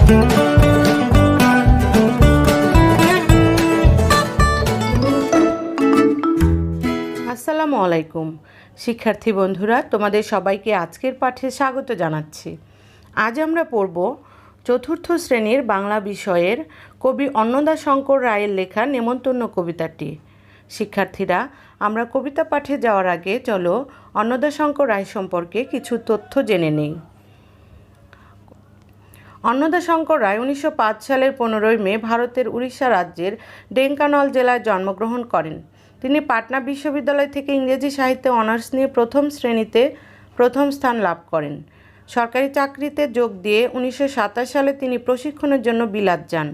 আসসালামু আলাইকুম শিক্ষার্থী বন্ধুরা, তোমাদের সবাইকে আজকের পাঠে স্বাগত জানাচ্ছি। আজ আমরা পড়ব চতুর্থ শ্রেণীর বাংলা বিষয়ের কবি অন্নদাশঙ্কর রায়ের লেখা নেমন্তন্ন কবিতাটি। শিক্ষার্থীরা, আমরা কবিতা পাঠে যাওয়ার আগে চলো অন্নদাশঙ্কর রায় সম্পর্কে কিছু তথ্য জেনে নেই। অন্নদাশঙ্কর রায় 1905 সালের 15 মে ভারতের উড়িষ্যা রাজ্যের ঢেঙ্কানাল জেলায় জন্মগ্রহণ করেন। তিনি পাটনা বিশ্ববিদ্যালয় থেকে ইংরেজি সাহিত্যে অনার্স নিয়ে প্রথম শ্রেণীতে প্রথম স্থান লাভ করেন। সরকারি চাকরিতে যোগ দিয়ে 1927 সালে তিনি প্রশিক্ষণের জন্য বিলাত যান।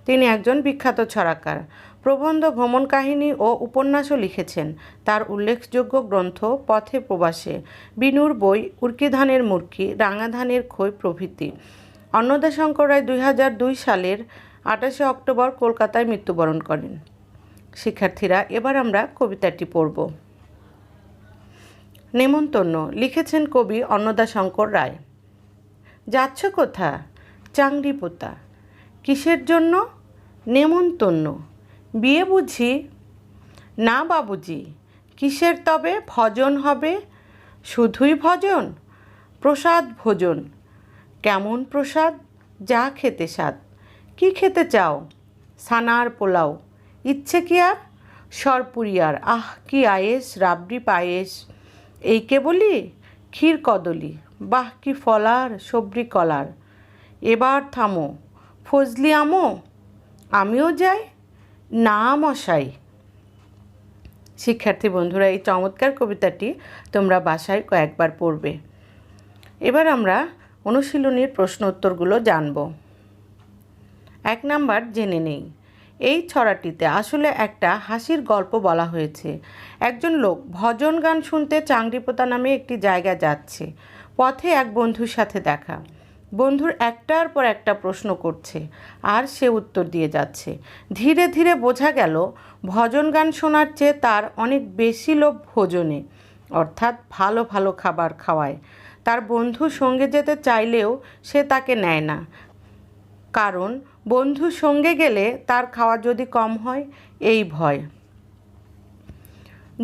তিনি একজন বিখ্যাত ছড়াকার, প্রবন্ধ, ভ্রমণ কাহিনী ও উপন্যাসও লিখেছেন। তার উল্লেখযোগ্য গ্রন্থ পথে প্রবাসে, বিনুর বই, উর্কি ধানের মুরকি, রাঙা ধানের খই প্রভৃতি। অন্নদাশঙ্কর রায় 2002 সালের 28 অক্টোবর কলকাতায় মৃত্যুবরণ করেন। শিক্ষার্থীরা, এবার আমরা কবিতাটি পড়ব। নেমন্তন্ন লিখেছেন কবি অন্নদাশঙ্কর রায়। যাচ্ছ কোথা? চাংড়ি পোতা। কিসের জন্য? নেমন্তন্ন। বিয়ে বুঝি? না বাবুজি। কিসের তবে? ভজন হবে। শুধুই ভজন? প্রসাদ ভোজন। কেমন প্রসাদ? যা খেতে স্বাদ। কি খেতে চাও? ছানার পোলাও। ইচ্ছে কি আর? সরপুরিয়ার। আহ কি আয়েস, রাবড়ি পায়েস। এই কে বলি? ক্ষীর কদলি। বাহ কি ফলার, সবরি কলার। এবার থামো, ফজলি আমো। আমিও যাই? না মশাই। শিক্ষার্থী বন্ধুরা, এই চমৎকার কবিতাটি তোমরা বাসায় কয়েকবার পড়বে। এবার আমরা অনুশীলনীর প্রশ্ন উত্তরগুলো জানব। 1 নাম্বার জেনে নেই। এই ছড়াটিতে আসলে একটা হাসির গল্প বলা হয়েছে। একজন লোক ভজন গান শুনতে চাংড়িপোতা নামে একটি জায়গায় যাচ্ছে। পথে এক বন্ধুর সাথে দেখা। বন্ধুর একটার পর একটা প্রশ্ন করছে আর সে উত্তর দিয়ে যাচ্ছে। ধীরে ধীরে বোঝা গেল ভজন গান শোনার চেয়ে তার অনেক বেশি লোভ ভোজনে, অর্থাৎ ভালো ভালো খাবার খাওয়ায়। তার বন্ধু সঙ্গে যেতে চাইলেও সে তাকে নেয় না, কারণ বন্ধুর সঙ্গে গেলে তার খাওয়া যদি কম হয়, এই ভয়।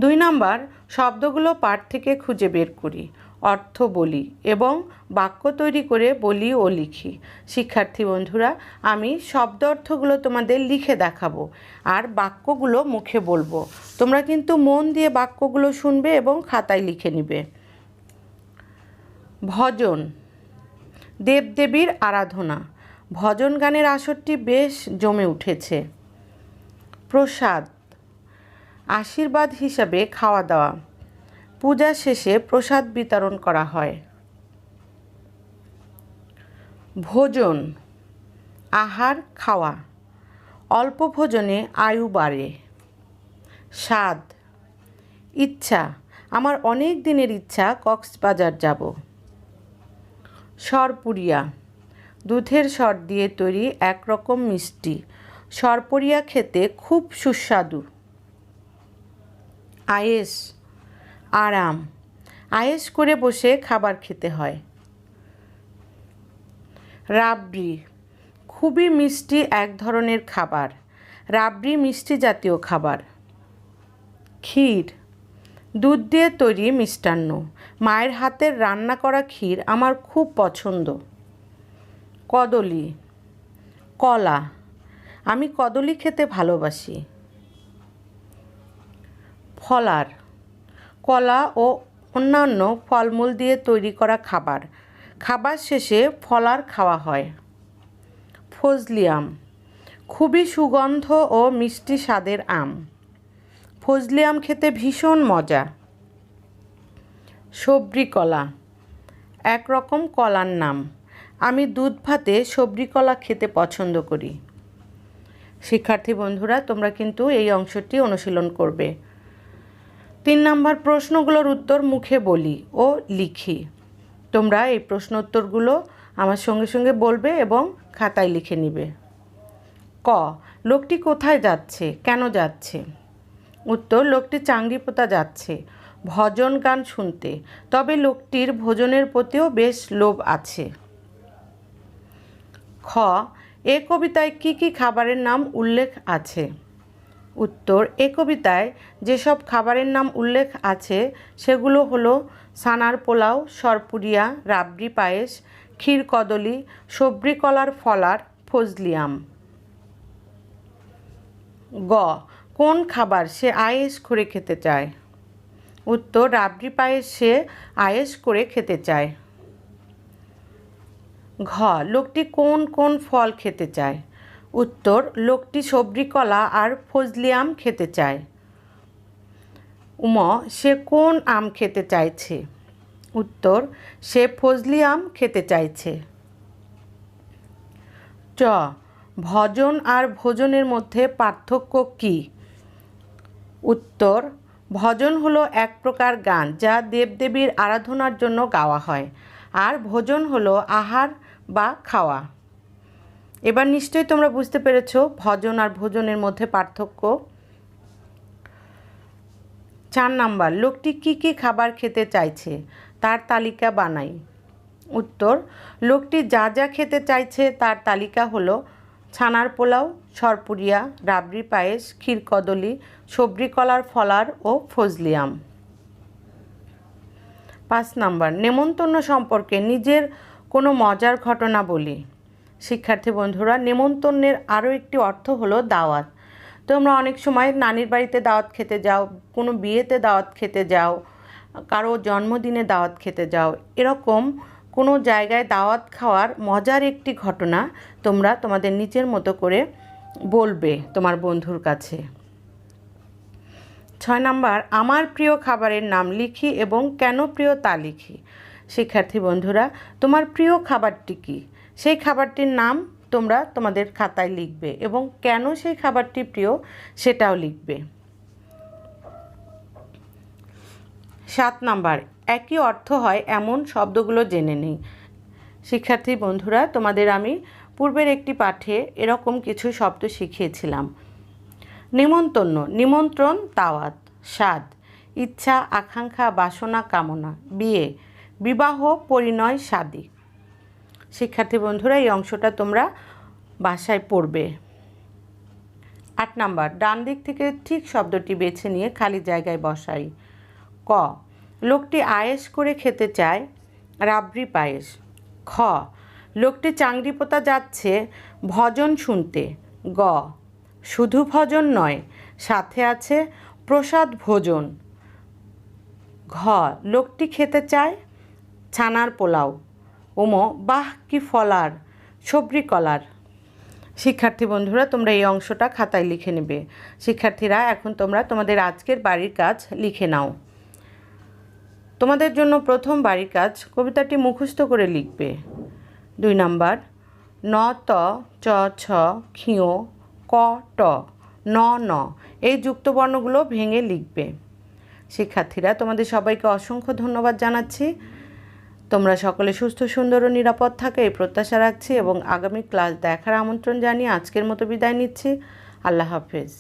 2 নাম্বার, শব্দগুলো পাঠ থেকে খুঁজে বের করি, অর্থ বলি এবং বাক্য তৈরি করে বলি ও লিখি। শিক্ষার্থী বন্ধুরা, আমি শব্দ অর্থগুলো তোমাদের লিখে দেখাবো আর বাক্যগুলো মুখে বলবো। তোমরা কিন্তু মন দিয়ে বাক্যগুলো শুনবে এবং খাতায় লিখে নিবে। ভজন, দেবদেবীর আরাধনা। ভজন গানের আসরটি বেশ জমে উঠেছে। প্রসাদ, আশীর্বাদ হিসাবে খাওয়া দাওয়া। পূজা শেষে প্রসাদ বিতরণ করা হয়। ভোজন, আহার, খাওয়া। অল্প ভোজনে আয়ু বাড়ে। স্বাদ, ইচ্ছা, আমার অনেক দিনের ইচ্ছা কক্সবাজার যাব। সরপুরিয়া, দুধের সর দিয়ে তৈরি একরকম মিষ্টি। সরপুরিয়া খেতে খুব সুস্বাদু। আয়েস, আরাম, আয়েস করে বসে খাবার খেতে হয়। রাবড়ি, খুবই মিষ্টি এক ধরনের খাবার। রাবড়ি মিষ্টি জাতীয় খাবার। ক্ষীর, দুধ দিয়ে তৈরি মিষ্টান্ন। মায়ের হাতের রান্না করা ক্ষীর আমার খুব পছন্দ। কদলি, কলা, আমি কদলি খেতে ভালোবাসি। ফলার, কলা ও অন্যান্য ফলমূল দিয়ে তৈরি করা খাবার। খাবার শেষে ফলার খাওয়া হয়। ফজলি আম, খুবই সুগন্ধ ও মিষ্টি স্বাদের আম। ফজলি আম খেতে ভীষণ মজা। সবরি কলা, একরকম কলার নাম। আমি দুধ ভাতে সবরি কলা খেতে পছন্দ করি। শিক্ষার্থী বন্ধুরা, তোমরা কিন্তু এই অংশটি অনুশীলন করবে। 3 নাম্বার, প্রশ্নগুলোর উত্তর মুখে বলি ও লিখি। তোমরা এই প্রশ্ন উত্তরগুলো আমার সঙ্গে সঙ্গে বলবে এবং খাতায় লিখে নিবে। ক, লোকটি কোথায় যাচ্ছে, কেন যাচ্ছে? উত্তর, লোকটি চাংড়িপোতা যাচ্ছে ভজন গান শুনতে, তবে লোকটির ভোজনের প্রতিও বেশ লোভ আছে। খ, খ, এ কবিতায় কি কি খাবারের নাম উল্লেখ আছে? উত্তর, এ কবিতায় যেসব খাবারের নাম উল্লেখ আছে সেগুলো হলো সানার পোলাও, সরপুরিয়া, রাবড়ি পায়েস, ক্ষীর কদলি, সবরি কলার ফলার, ফজলি আম। গ, কোন খাবার সে আয়েশ করে খেতে চায়? উত্তর, রাবড়ি পায়েস সে আয়েশ করে খেতে চায়। ঘ, লোকটি কোন কোন ফল খেতে চায়? উত্তর, লোকটি সবরি কলা আর ফজলি আম খেতে চায়। উম, সে কোন আম খেতে চাইছে? উত্তর, সে ফজলি আম খেতে চাইছে। চ, ভজন আর ভোজনের মধ্যে পার্থক্য কী? উত্তর, ভজন হলো এক প্রকার গান যা দেবদেবীর আরাধনার জন্য গাওয়া হয়, আর ভোজন হলো আহার বা খাওয়া। এবার নিশ্চয়ই তোমরা বুঝতে পেরেছো ভজন আর ভোজনের মধ্যে পার্থক্য। 4 নাম্বার, লোকটি কি কি খাবার খেতে চাইছে তার তালিকা বানাই। উত্তর, লোকটি যা যা খেতে চাইছে তার তালিকা হলো ছানার পোলাও, সরপুরিয়া, রাবড়ি পায়েস, ক্ষীর কদলি, সবরি কলার ফলার ও ফজলি আম। 5 নাম্বার, নেমন্তন্ন সম্পর্কে নিজের কোনো মজার ঘটনা বলি। শিক্ষার্থী বন্ধুরা, নেমন্তন্নের আরও একটি অর্থ হলো দাওয়াত। তোমরা অনেক সময় নানির বাড়িতে দাওয়াত খেতে যাও, কোনো বিয়েতে দাওয়াত খেতে যাও, কারো জন্মদিনে দাওয়াত খেতে যাও, এরকম কোনো জায়গায় দাওয়াত খাওয়ার মজার একটি ঘটনা তোমরা তোমাদের নিজের মতো করে বলবে তোমার বন্ধুর কাছে। 6 নাম্বার, আমার প্রিয় খাবারের নাম লিখি এবং কেন প্রিয় তা লিখি। শিক্ষার্থী বন্ধুরা, তোমার প্রিয় খাবারটি কী সেই খাবারটির নাম তোমরা তোমাদের খাতায় লিখবে এবং কেন সেই খাবারটি প্রিয় সেটাও লিখবে। 7 নাম্বার, একই অর্থ হয় এমন শব্দগুলো জেনে নিই। শিক্ষার্থী বন্ধুরা, তোমাদের আমি পূর্বের একটি পাঠে এরকম কিছু শব্দ শিখিয়েছিলাম। নেমন্তন্ন, নিমন্ত্রণ, দাওয়াত। স্বাদ, ইচ্ছা, আকাঙ্ক্ষা, বাসনা, কামনা। বিয়ে, বিবাহ, পরিণয়, শাদী। শিক্ষার্থী বন্ধুরা, এই অংশটা তোমরা বাসায় পড়বে। 8 নাম্বার, ডান দিক থেকে ঠিক শব্দটি বেছে নিয়ে খালি জায়গায় বসাই। ক, লোকটি আয়েশ করে খেতে চায় রাবড়ি পায়েস। খ, লোকটি চাংড়িপোতা যাচ্ছে ভজন শুনতে। গ, শুধু ভজন নয়, সাথে আছে প্রসাদ ভোজন। ঘ, লোকটি খেতে চায় ছানার পোলাও। ওম, বাহ কি ফলার, সবরি কলার। শিক্ষার্থী বন্ধুরা, তোমরা এই অংশটা খাতায় লিখে নেবে। শিক্ষার্থীরা, এখন তোমরা তোমাদের আজকের বাড়ির কাজ লিখে নাও। তোমাদের জন্য প্রথম বাড়ির কাজ, কবিতাটি মুখস্থ করে লিখবে। 2 নাম্বার, ন ত চ ছ ক্ষিয় ক ট ন ন এই যুক্তবর্ণগুলো ভেঙে লিখবে। শিক্ষার্থীরা, তোমাদের সবাইকে অসংখ্য ধন্যবাদ জানাচ্ছি। তোমরা সকলে সুস্থ, সুন্দর ও নিরাপদ থাকো এই প্রত্যাশা রাখছি এবং আগামী ক্লাস দেখার আমন্ত্রণ জানিয়ে আজকের মতো বিদায় নিচ্ছি। আল্লাহ হাফেজ।